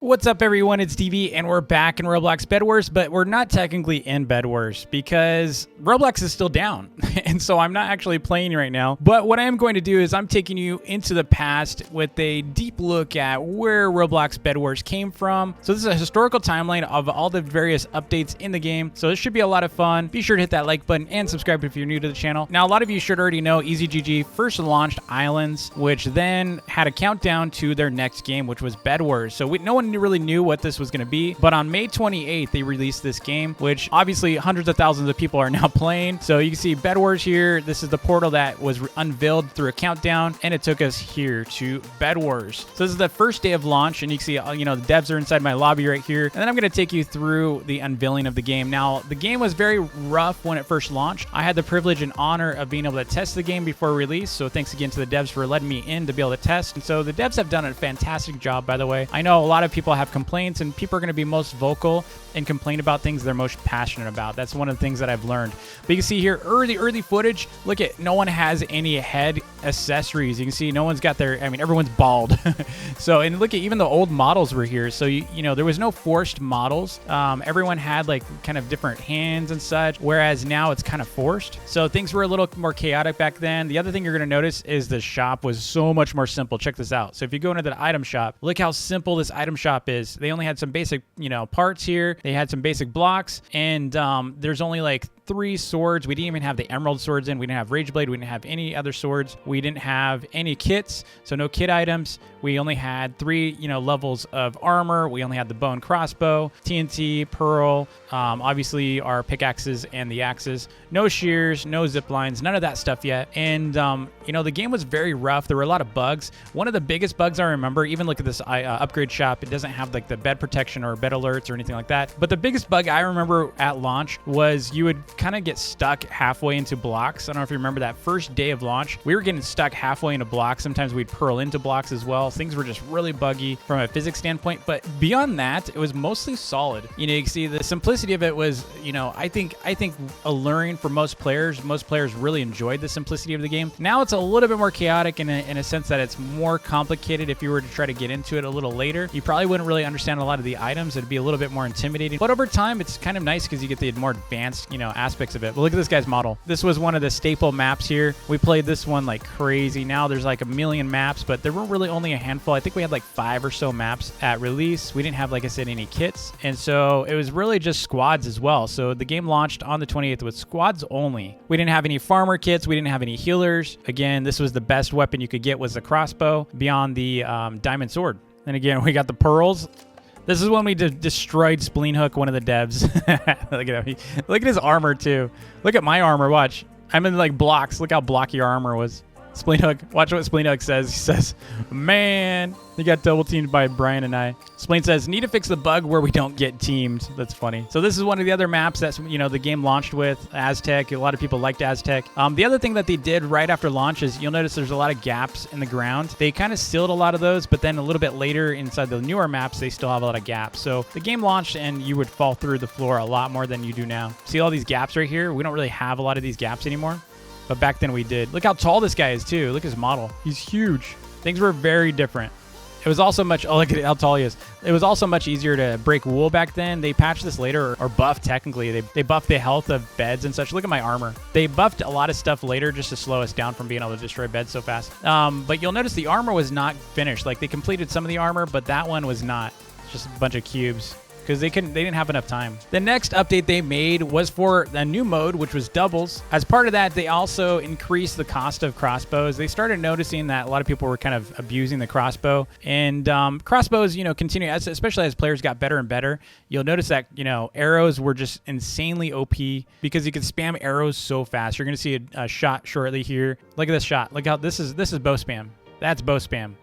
What's up, everyone? It's DAVEY, and we're back in Roblox BedWars, but we're not technically in BedWars because Roblox is still down, and so I'm not actually playing right now. But what I am going to do is I'm taking you into the past with a deep look at where Roblox BedWars came from. So this is a historical timeline of all the various updates in the game, so this should be a lot of fun. Be sure to hit that like button and subscribe if you're new to the channel. Now, a lot of you should already know EasyGG first launched Islands, which then had a countdown to their next game, which was BedWars. So no one really knew what this was going to be, but on May 28th they released this game, which obviously hundreds of thousands of people are now playing. So you can see BedWars here. This is the portal that was unveiled through a countdown, and it took us here to BedWars. So this is the first day of launch, and you can see the devs are inside my lobby right here, and then I'm going to take you through the unveiling of the game. Now, the game was very rough when it first launched. I had the privilege and honor of being able to test the game before release, so thanks again to the devs for letting me in to be able to test. And so the devs have done a fantastic job, by the way. I know a lot of people have complaints, and people are going to be most vocal and complain about things they're most passionate about. That's one of the things that I've learned. But you can see here early footage. Look at, no one has any head accessories. You can see no one's got their, everyone's bald. So, and look at, even the old models were here. So there was no forced models. Everyone had like kind of different hands and such, whereas now it's kind of forced. So things were a little more chaotic back then. The other thing you're going to notice is the shop was so much more simple. Check this out. So if you go into the item shop, look how simple this item shop is. They only had some basic, parts here. They had some basic blocks, and there's only like 3 swords. We didn't even have the emerald swords in. We didn't have rage blade. We didn't have any other swords. We didn't have any kits, so no kit items. We only had 3 levels of armor. We only had the bow and crossbow, TNT, pearl, obviously our pickaxes and the axes. No shears, no zip lines, none of that stuff yet. And the game was very rough. There were a lot of bugs. One of the biggest bugs I remember, even look at this upgrade shop, it doesn't have like the bed protection or bed alerts or anything like that. But the biggest bug I remember at launch was you would kind of get stuck halfway into blocks. I don't know if you remember that first day of launch. We were getting stuck halfway into blocks. Sometimes we'd pearl into blocks as well. Things were just really buggy from a physics standpoint. But beyond that, it was mostly solid. You can see the simplicity of it was, I think alluring for most players. Most players really enjoyed the simplicity of the game. Now it's a little bit more chaotic in a sense that it's more complicated. If you were to try to get into it a little later, you probably wouldn't really understand a lot of the items. It'd be a little bit more intimidating. But over time, it's kind of nice because you get the more advanced, aspects of it. But look at this guy's model. This was one of the staple maps here. We played this one like crazy. Now there's like a million maps, but there were really only a handful. I think we had like 5 or so maps at release. We didn't have, like I said, any kits. And so it was really just squads as well. So the game launched on the 28th with squads only. We didn't have any farmer kits. We didn't have any healers. Again, this was the best weapon you could get, was the crossbow beyond the diamond sword. And again, we got the pearls. This is when we destroyed Spleen Hook, one of the devs. Look at him. Look at his armor, too. Look at my armor. Watch. I'm in, like, blocks. Look how blocky our armor was. Spleen Hook. Watch what Spleen Hook says. He says, man, he got double teamed by Brian and I. Spleen says, need to fix the bug where we don't get teamed. That's funny. So this is one of the other maps that's, the game launched with, Aztec. A lot of people liked Aztec. The other thing that they did right after launch is you'll notice there's a lot of gaps in the ground. They kind of sealed a lot of those, but then a little bit later inside the newer maps, they still have a lot of gaps. So the game launched and you would fall through the floor a lot more than you do now. See all these gaps right here? We don't really have a lot of these gaps anymore. But back then we did. Look how tall this guy is too. Look at his model. He's huge. Things were very different. It was also much, oh, look at how tall he is. It was also much easier to break wool back then. They patched this later, or buffed technically. They buffed the health of beds and such. Look at my armor. They buffed a lot of stuff later just to slow us down from being able to destroy beds so fast. But you'll notice the armor was not finished. Like, they completed some of the armor, but that one was not. It's just a bunch of cubes, because they didn't have enough time. The next update they made was for a new mode, which was doubles. As part of that, they also increased the cost of crossbows. They started noticing that a lot of people were kind of abusing the crossbow. And crossbows, continue, especially as players got better and better. You'll notice that, arrows were just insanely OP because you can spam arrows so fast. You're going to see a shot shortly here. Look at this shot. Look how this is bow spam. That's bow spam.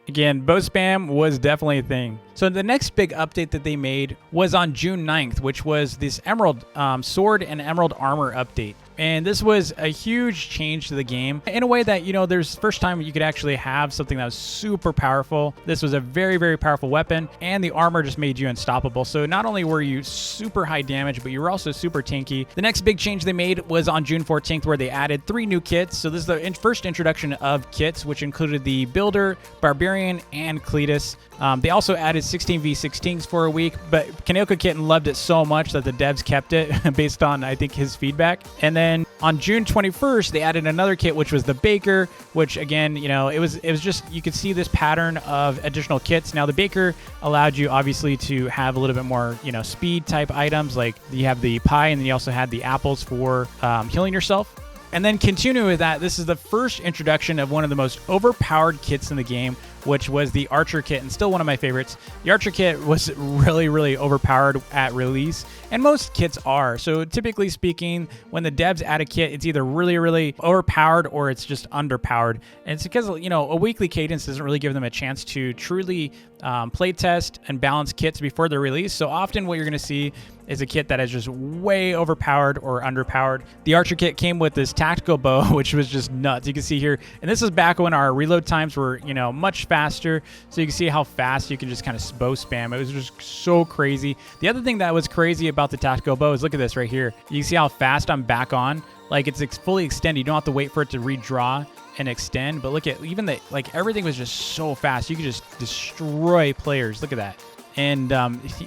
Again, bow spam was definitely a thing. So the next big update that they made was on June 9th, which was this emerald sword and emerald armor update. And this was a huge change to the game in a way that, you know, there's first time you could actually have something that was super powerful. This was a very, very powerful weapon, and the armor just made you unstoppable. So not only were you super high damage, but you were also super tanky. The next big change they made was on June 14th, where they added 3 new kits. So this is the first introduction of kits, which included the Builder, Barbarian, and Cletus. They also added 16v16s for a week, but Kaneko Kitten loved it so much that the devs kept it based on, I think, his feedback. And then on June 21st, they added another kit, which was the Baker, which again, you know, it was just, you could see this pattern of additional kits. Now the Baker allowed you obviously to have a little bit more, you know, speed type items, like you have the pie, and then you also had the apples for healing yourself. And then continuing with that, this is the first introduction of one of the most overpowered kits in the game, which was the Archer kit, and still one of my favorites. The Archer kit was really, really overpowered at release, and most kits are. So typically speaking, when the devs add a kit, it's either really, really overpowered or it's just underpowered. And it's because, you know, a weekly cadence doesn't really give them a chance to truly play test and balance kits before they're released. So often what you're going to see is a kit that is just way overpowered or underpowered. The Archer kit came with this tactical bow, which was just nuts. You can see here, and this is back when our reload times were, you know, much faster. So you can see how fast you can just kind of bow spam. It was just so crazy. The other thing that was crazy about the tactical bow is look at this right here. You can see how fast I'm back on. Like it's fully extended. You don't have to wait for it to redraw and extend. But look at even the, like everything was just so fast. You could just destroy players. Look at that. And,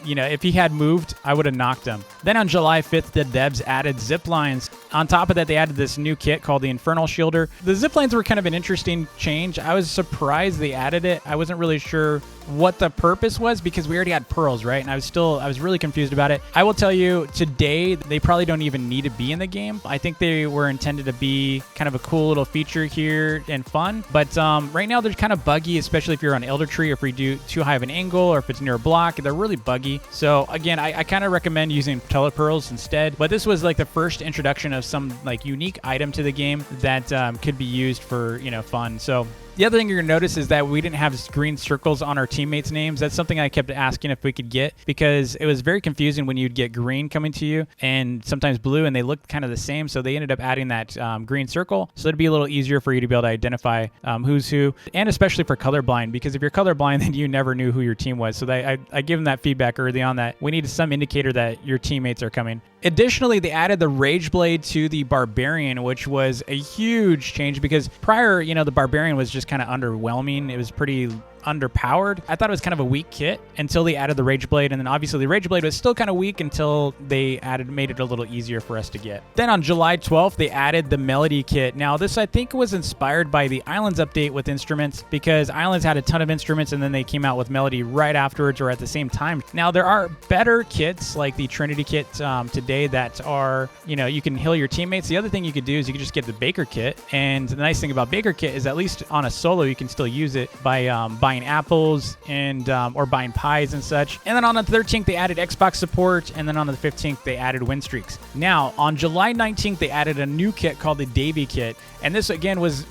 you know, if he had moved, I would have knocked him. Then on July 5th, the devs added ziplines. On top of that, they added this new kit called the Infernal Shielder. The ziplines were kind of an interesting change. I was surprised they added it. I wasn't really sure what the purpose was because we already had pearls, right? And I was really confused about it. I will tell you, today, they probably don't even need to be in the game. I think they were intended to be kind of a cool little feature here and fun. But right now, they're kind of buggy, especially if you're on Elder Tree, or if we do too high of an angle, or if it's near a block. They're really buggy. So again, I kind of recommend using telepearls instead. But this was like the first introduction of some like unique item to the game that could be used for, you know, fun. So the other thing you're going to notice is that we didn't have green circles on our teammates' names. That's something I kept asking if we could get, because it was very confusing when you'd get green coming to you and sometimes blue, and they looked kind of the same. So they ended up adding that green circle. So it'd be a little easier for you to be able to identify who's who, and especially for colorblind, because if you're colorblind, then you never knew who your team was. So I give them that feedback early on that we need some indicator that your teammates are coming. Additionally, they added the Rage Blade to the Barbarian, which was a huge change because prior, you know, the Barbarian was just kind of underwhelming. It was pretty underpowered. I thought it was kind of a weak kit until they added the Rage Blade, and then obviously the Rage Blade was still kind of weak until they made it a little easier for us to get. Then on July 12th, they added the Melody kit. Now this I think was inspired by the Islands update with instruments, because Islands had a ton of instruments and then they came out with Melody right afterwards or at the same time. Now there are better kits like the Trinity kit today that are, you know, you can heal your teammates. The other thing you could do is you could just get the Baker kit, and the nice thing about Baker kit is at least on a solo you can still use it by buying apples and or buying pies and such. And then on the 13th, they added Xbox support, and then on the 15th, they added win streaks. Now, on July 19th, they added a new kit called the DAVEY kit, and this, again, was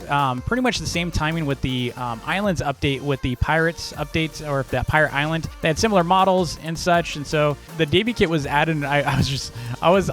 pretty much the same timing with the Islands update with the Pirates updates, or that Pirate Island. They had similar models and such, and so the DAVEY kit was added, and I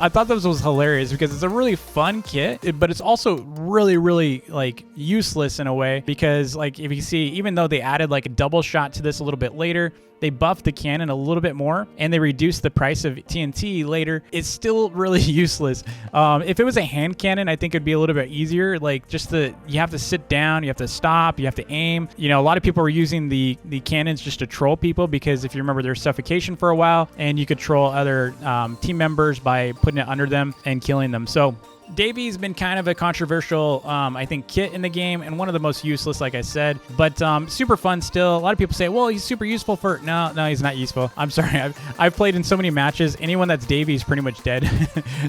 thought this was hilarious because it's a really fun kit, but it's also really, really, like, useless in a way, because, like, if you see, even though they added, like, a double shot to this a little bit later, they buffed the cannon a little bit more, and they reduced the price of TNT later. It's still really useless. If it was a hand cannon, I think it'd be a little bit easier. Like, just you have to sit down, you have to stop, you have to aim. You know, a lot of people were using the cannons just to troll people, because if you remember, there's suffocation for a while, and you could troll other team members by putting it under them and killing them. So Davy's been kind of a controversial, I think, kit in the game, and one of the most useless, like I said, but super fun still. A lot of people say, well, he's super useful for... No, he's not useful. I'm sorry. I've played in so many matches. Anyone that's Davy is pretty much dead.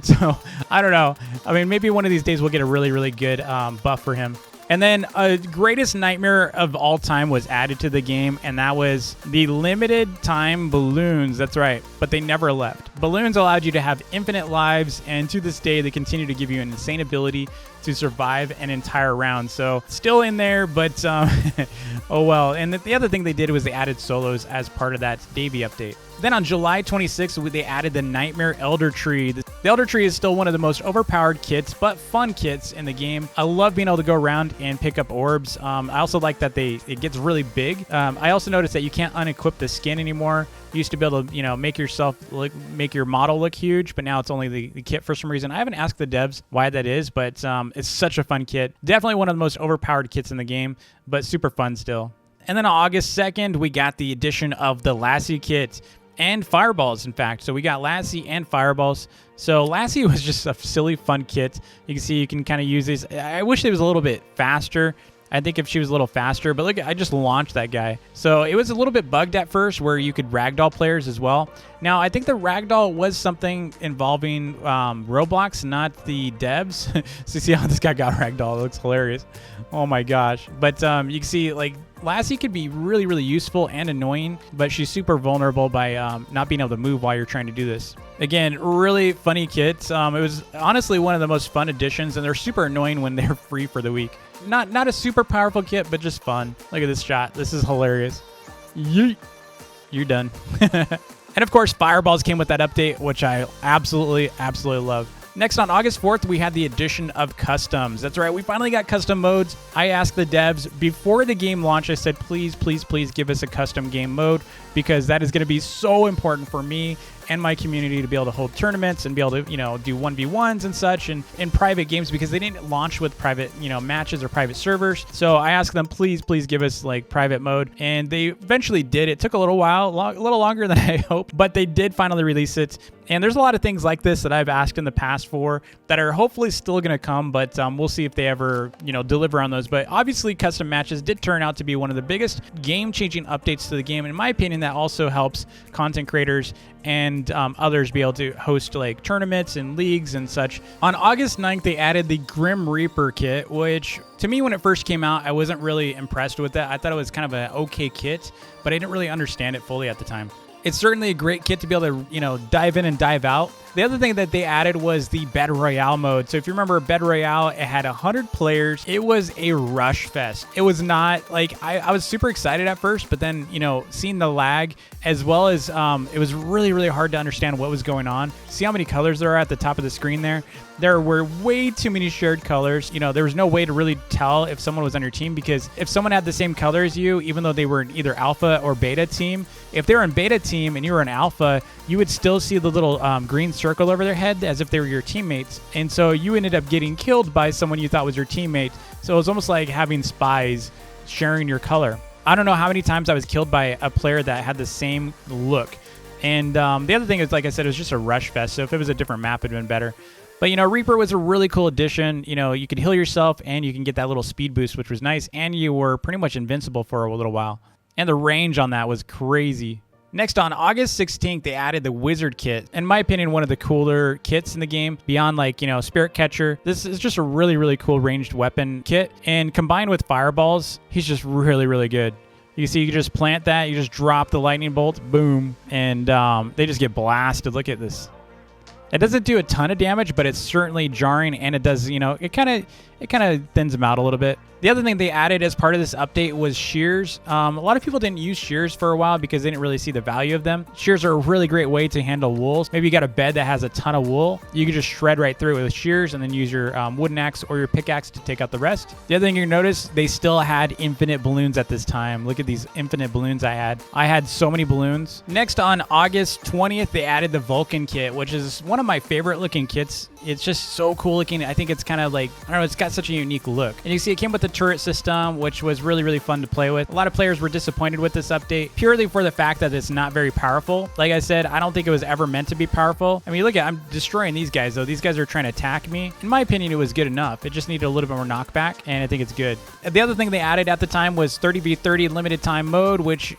So, I don't know. I mean, maybe one of these days we'll get a really, really good buff for him. And then a greatest nightmare of all time was added to the game, and that was the limited time balloons. That's right, but they never left. Balloons allowed you to have infinite lives, and to this day, they continue to give you an insane ability to survive an entire round. So still in there, but oh well. And the other thing they did was they added solos as part of that DAVEY update. Then on July 26th, they added the Nightmare Elder Tree. The Elder Tree is still one of the most overpowered kits, but fun kits in the game. I love being able to go around and pick up orbs. I also like that it gets really big. I also noticed that you can't unequip the skin anymore. You used to be able to, make your model look huge, but now it's only the kit for some reason. I haven't asked the devs why that is, but it's such a fun kit. Definitely one of the most overpowered kits in the game, but super fun still. And then on August 2nd, we got the addition of the LASSY kit. And fireballs, in fact. So we got LASSY and fireballs. So LASSY was just a silly, fun kit. You can see you can kind of use these. I wish it was a little bit faster. I think if she was a little faster, but look, I just launched that guy. So it was a little bit bugged at first where you could ragdoll players as well. Now, I think the ragdoll was something involving Roblox, not the devs. So you see how this guy got ragdoll. It looks hilarious. Oh my gosh. But you can see, like, LASSY could be really, really useful and annoying, but she's super vulnerable by not being able to move while you're trying to do this. Again, really funny kit. It was honestly one of the most fun additions, and they're super annoying when they're free for the week. Not a super powerful kit, but just fun. Look at this shot. This is hilarious. Yeet. You're done. And of course, fireballs came with that update, which I absolutely, absolutely love. Next, on August 4th, we had the addition of customs. That's right, we finally got custom modes. I asked the devs before the game launched, I said, please, please, please give us a custom game mode, because that is going to be so important for me and my community to be able to hold tournaments and be able to, do 1v1s and such and in private games, because they didn't launch with private, matches or private servers. So I asked them, please, please give us like private mode. And they eventually did. It took a little while, a little longer than I hoped, but they did finally release it. And there's a lot of things like this that I've asked in the past for that are hopefully still going to come, but we'll see if they ever, deliver on those. But obviously custom matches did turn out to be one of the biggest game-changing updates to the game. In my opinion, that also helps content creators and others be able to host like tournaments and leagues and such. On August 9th, they added the Grim Reaper kit, which to me, when it first came out, I wasn't really impressed with that. I thought it was kind of an okay kit, but I didn't really understand it fully at the time. It's certainly a great kit to be able to, dive in and dive out. The other thing that they added was the Bed Royale mode. So if you remember Bed Royale, it had 100 players. It was a rush fest. It was not like, I was super excited at first, but then, seeing the lag as well as it was really, really hard to understand what was going on. See how many colors there are at the top of the screen there? There were way too many shared colors. There was no way to really tell if someone was on your team, because if someone had the same color as you, even though they were in either alpha or beta team, if they were in beta team and you were in alpha, you would still see the little green circle over their head as if they were your teammates. And so you ended up getting killed by someone you thought was your teammate. So it was almost like having spies sharing your color. I don't know how many times I was killed by a player that had the same look. And the other thing is, like I said, it was just a rush fest. So if it was a different map, it'd been better. But, Reaper was a really cool addition. You could heal yourself and you can get that little speed boost, which was nice. And you were pretty much invincible for a little while. And the range on that was crazy. Next, on August 16th, they added the Wizard kit. In my opinion, one of the cooler kits in the game, beyond Spirit Catcher. This is just a really, really cool ranged weapon kit. And combined with fireballs, he's just really, really good. You see, you can just plant that, you just drop the lightning bolt, boom, and they just get blasted. Look at this. It doesn't do a ton of damage, but it's certainly jarring, and it does, it kind of thins them out a little bit. The other thing they added as part of this update was shears. A lot of people didn't use shears for a while because they didn't really see the value of them. Shears are a really great way to handle wool. Maybe you got a bed that has a ton of wool. You can just shred right through it with shears and then use your wooden axe or your pickaxe to take out the rest. The other thing you notice, they still had infinite balloons at this time. Look at these infinite balloons I had. I had so many balloons. Next, on August 20th, they added the Vulcan kit, which is one of my favorite looking kits. It's just so cool looking. I think it's kind of like, I don't know, it's got such a unique look. And you see it came with the turret system, which was really, really fun to play with. A lot of players were disappointed with this update purely for the fact that it's not very powerful. Like I said, I don't think it was ever meant to be powerful. I mean, look at, I'm destroying these guys though. These guys are trying to attack me. In my opinion, it was good enough. It just needed a little bit more knockback, and I think it's good. The other thing they added at the time was 30v30 limited time mode, which,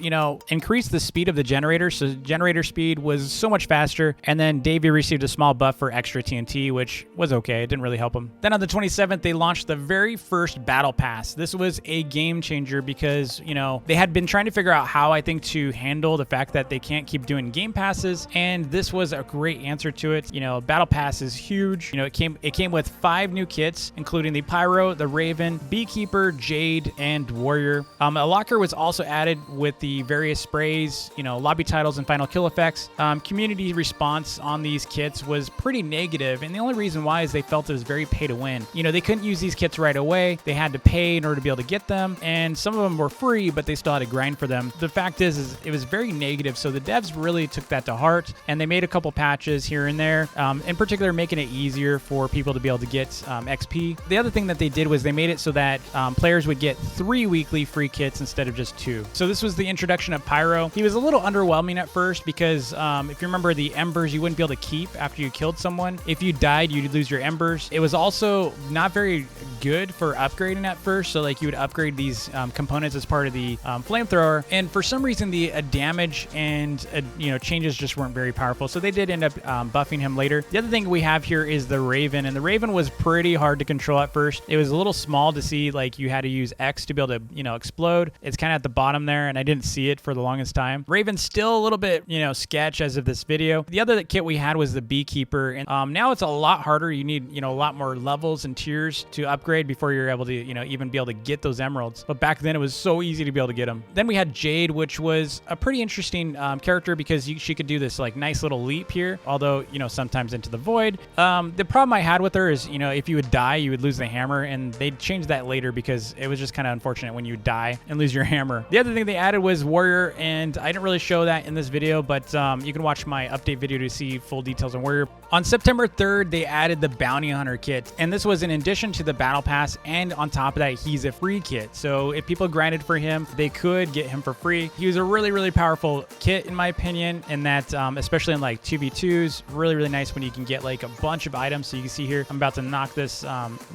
increased the speed of the generator. So generator speed was so much faster. And then DAVEY received a small buff for extra TNT, which was okay. It didn't really help them. Then on the 27th, they launched the very first battle pass. This was a game changer because, you know, they had been trying to figure out how, I think, to handle the fact that they can't keep doing game passes, and this was a great answer to it. You know, battle pass is huge. You know, it came with 5 new kits, including the Pyro, the Raven, Beekeeper, Jade, and Warrior. A locker was also added with the various sprays, you know, lobby titles and final kill effects. Community response on these kits was pretty negative, and the only reason why is they felt it was very pay to win. You know, they couldn't use these kits right away. They had to pay in order to be able to get them, and some of them were free, but they still had to grind for them. The fact is it was very negative, so the devs really took that to heart, and they made a couple patches here and there, in particular making it easier for people to be able to get XP. The other thing that they did was they made it so that players would get 3 weekly free kits instead of just 2. So this was the introduction of Pyro. He was a little underwhelming at first because if you remember, the embers you wouldn't be able to keep after you killed someone. If you died, you'd lose your embers. It was also not very good for upgrading at first, so like you would upgrade these components as part of the flamethrower, and for some reason the damage and you know, changes just weren't very powerful, so they did end up buffing him later. The other thing we have here is the Raven, and the Raven was pretty hard to control at first. It was a little small to see, like you had to use X to be able to, you know, explode. It's kind of at the bottom there, and I didn't see it for the longest time. Raven's still a little bit, you know, sketch as of this video. The other kit we had was the Beekeeper, and now it's a lot harder. You need, you know, a lot more levels and tiers to upgrade before you're able to, you know, even be able to get those emeralds. But back then it was so easy to be able to get them. Then we had Jade, which was a pretty interesting character because she could do this like nice little leap here, although, you know, sometimes into the void. The problem I had with her is, you know, if you would die, you would lose the hammer, and they changed that later because it was just kind of unfortunate when you die and lose your hammer. The other thing they added was Warrior, and I didn't really show that in this video, but you can watch my update video to see full details on Warrior. On September 3rd, they added the Bounty Hunter kit, and this was in addition to the Battle Pass, and on top of that, he's a free kit. So if people grinded for him, they could get him for free. He was a really, really powerful kit, in my opinion, and that, especially in like 2v2s, really, really nice when you can get like a bunch of items. So you can see here, I'm about to knock this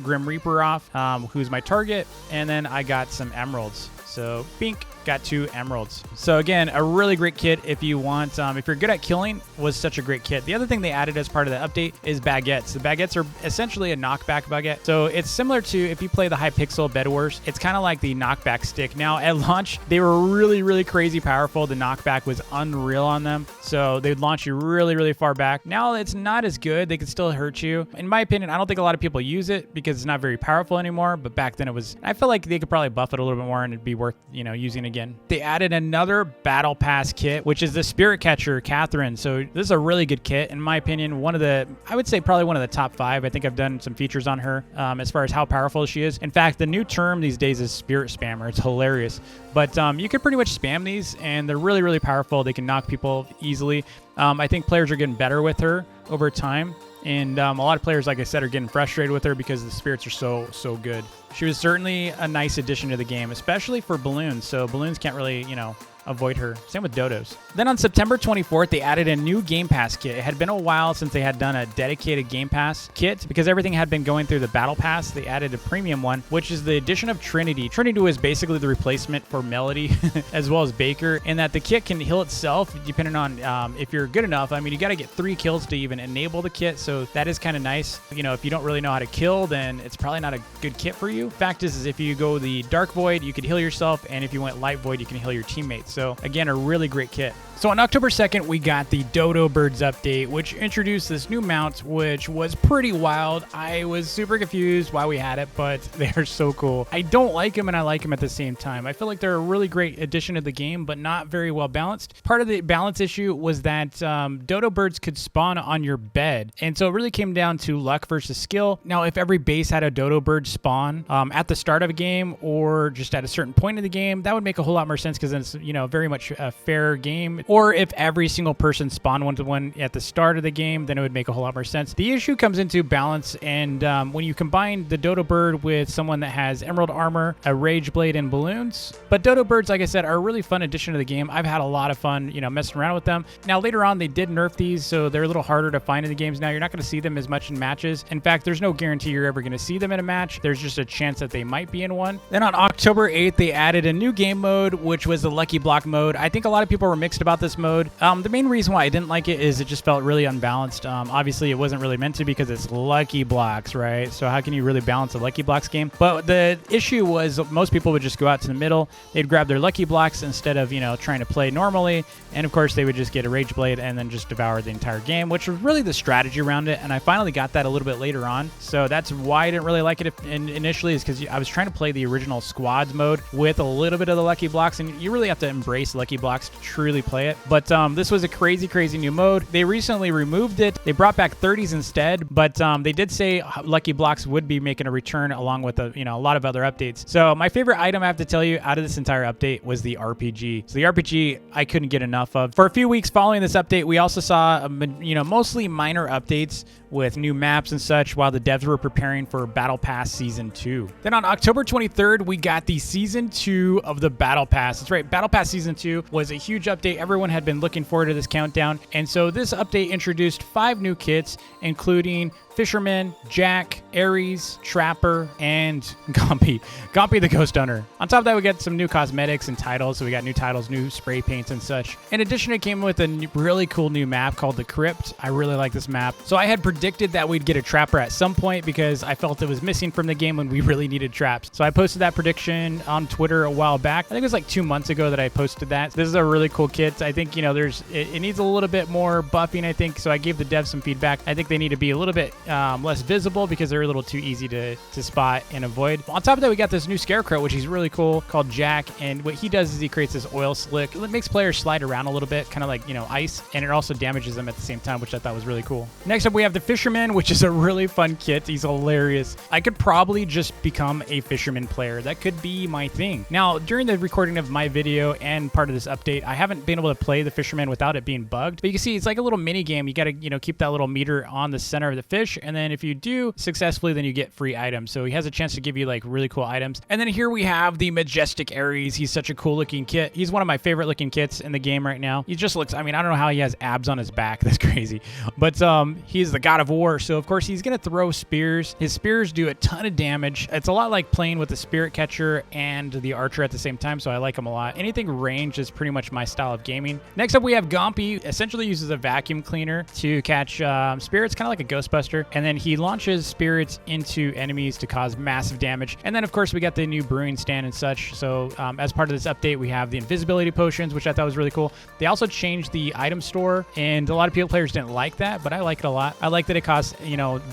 Grim Reaper off, who's my target, and then I got some emeralds. So bink, got 2 emeralds. So again, a really great kit if you want, if you're good at killing, was such a great kit. The other thing they added as part of the update is baguettes. The baguettes are essentially a knockback baguette. So it's similar to if you play the Hypixel BedWars, it's kind of like the knockback stick. Now at launch, they were really, really crazy powerful. The knockback was unreal on them. So they'd launch you really, really far back. Now it's not as good. They could still hurt you. In my opinion, I don't think a lot of people use it because it's not very powerful anymore, but back then it was, I feel like they could probably buff it a little bit more and it'd be worth, you know, using again. They added another battle pass kit, which is the Spirit Catcher Catherine. So this is a really good kit, in my opinion. One of the, I would say probably one of the top 5. I think I've done some features on her as far as how powerful she is. In fact, the new term these days is Spirit Spammer. It's hilarious, but you can pretty much spam these, and they're really, really powerful. They can knock people easily. I think players are getting better with her over time. And a lot of players, like I said, are getting frustrated with her because the spirits are so good. She was certainly a nice addition to the game, especially for balloons. So balloons can't really, you know, avoid her. Same with dodos. Then on September 24th, they added a new Game Pass kit. It had been a while since they had done a dedicated Game Pass kit because everything had been going through the Battle Pass. They added a premium one, which is the addition of Trinity. Trinity was basically the replacement for Melody as well as Baker, in that the kit can heal itself depending on if you're good enough. I mean, you got to get 3 kills to even enable the kit, so that is kind of nice. You know, if you don't really know how to kill, then it's probably not a good kit for you. Fact is if you go the Dark Void, you could heal yourself, and if you went Light Void, you can heal your teammates. So again, a really great kit. So on October 2nd, we got the Dodo Birds update, which introduced this new mount, which was pretty wild. I was super confused why we had it, but they're so cool. I don't like them and I like them at the same time. I feel like they're a really great addition to the game, but not very well balanced. Part of the balance issue was that Dodo Birds could spawn on your bed, and so it really came down to luck versus skill. Now, if every base had a Dodo Bird spawn at the start of a game or just at a certain point in the game, that would make a whole lot more sense because it's, you know, very much a fair game. Or if every single person spawned one at the start of the game, then it would make a whole lot more sense. The issue comes into balance, and when you combine the Dodo Bird with someone that has Emerald Armor, a Rage Blade, and balloons. But Dodo Birds, like I said, are a really fun addition to the game. I've had a lot of fun, you know, messing around with them. Now, later on, they did nerf these, so they're a little harder to find in the games now. You're not going to see them as much in matches. In fact, there's no guarantee you're ever going to see them in a match. There's just a chance that they might be in one. Then on October 8th, they added a new game mode, which was the Lucky Block mode. I think a lot of people were mixed about about this mode. The main reason why I didn't like it is it just felt really unbalanced. Obviously, it wasn't really meant to because it's lucky blocks, right? So how can you really balance a lucky blocks game? But the issue was most people would just go out to the middle. They'd grab their lucky blocks instead of, trying to play normally. And of course, they would just get a Rage Blade and then just devour the entire game, which was really the strategy around it. And I finally got that a little bit later on. So that's why I didn't really like it initially, is because I was trying to play the original squads mode with a little bit of the lucky blocks. And you really have to embrace lucky blocks to truly play it. But this was a crazy, crazy new mode. They recently removed it. They brought back 30s instead, but they did say lucky blocks would be making a return along with a lot of other updates. So my favorite item, I have to tell you, out of this entire update was the RPG. So the RPG I couldn't get enough of. For a few weeks following this update, we also saw mostly minor updates with new maps and such while the devs were preparing for Battle Pass Season 2. Then on October 23rd, we got the Season 2 of the Battle Pass. That's right, Battle Pass Season 2 was a huge update. Everyone had been looking forward to this countdown. And so this update introduced 5 new kits, including Fisherman, Jack, Ares, Trapper, and Gompy. Gompy the Ghost Hunter. On top of that, we got some new cosmetics and titles. So we got new titles, new spray paints and such. In addition, it came with a really cool new map called the Crypt. I really like this map. So I had predicted that we'd get a Trapper at some point because I felt it was missing from the game when we really needed traps. So I posted that prediction on Twitter a while back. I think it was like 2 months ago that I posted that. This is a really cool kit. I think, it needs a little bit more buffing, I think. So I gave the devs some feedback. I think they need to be a little bit less visible because they're a little too easy to spot and avoid. On top of that, we got this new Scarecrow, which is really cool, called Jack. And what he does is he creates this oil slick. It makes players slide around a little bit, kind of like, ice. And it also damages them at the same time, which I thought was really cool. Next up, we have the Fisherman, which is a really fun kit. He's hilarious. I could probably just become a Fisherman player. That could be my thing. Now, during the recording of my video and part of this update, I haven't been able to play the Fisherman without it being bugged. But you can see it's like a little mini game. You got to, keep that little meter on the center of the fish. And then if you do successfully, then you get free items. So he has a chance to give you like really cool items. And then here we have the Majestic Ares. He's such a cool looking kit. He's one of my favorite looking kits in the game right now. He just looks, I don't know how he has abs on his back. That's crazy. But he's the god of war. So of course he's going to throw spears. His spears do a ton of damage. It's a lot like playing with the Spirit Catcher and the Archer at the same time. So I like him a lot. Anything ranged is pretty much my style of gaming. Next up, we have Gompy. Essentially uses a vacuum cleaner to catch spirits, kind of like a Ghostbuster. And then he launches spirits into enemies to cause massive damage. And then of course we got the new brewing stand and such. So as part of this update, we have the invisibility potions, which I thought was really cool. They also changed the item store, and a lot of players didn't like that, but I like it a lot. I like that it costs,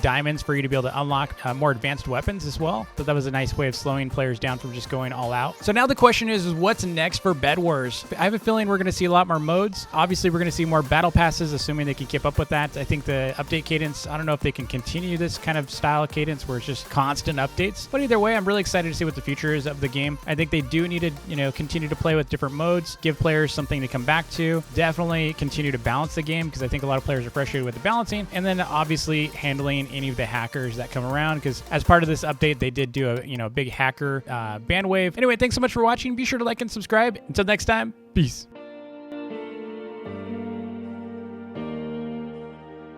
diamonds for you to be able to unlock more advanced weapons as well. So that was a nice way of slowing players down from just going all out. So now the question is what's next for BedWars? I have a feeling we're going to see a lot more modes. Obviously, we're going to see more battle passes, assuming they can keep up with that. I think the update cadence, I don't know if they can continue this kind of style cadence where it's just constant updates. But either way, I'm really excited to see what the future is of the game. I think they do need to, continue to play with different modes, give players something to come back to. Definitely continue to balance the game because I think a lot of players are frustrated with the balancing. And then obviously handling any of the hackers that come around, because as part of this update, they did do a big hacker ban wave. Anyway, thanks so much for watching. Be sure to like and subscribe. Until next time, peace.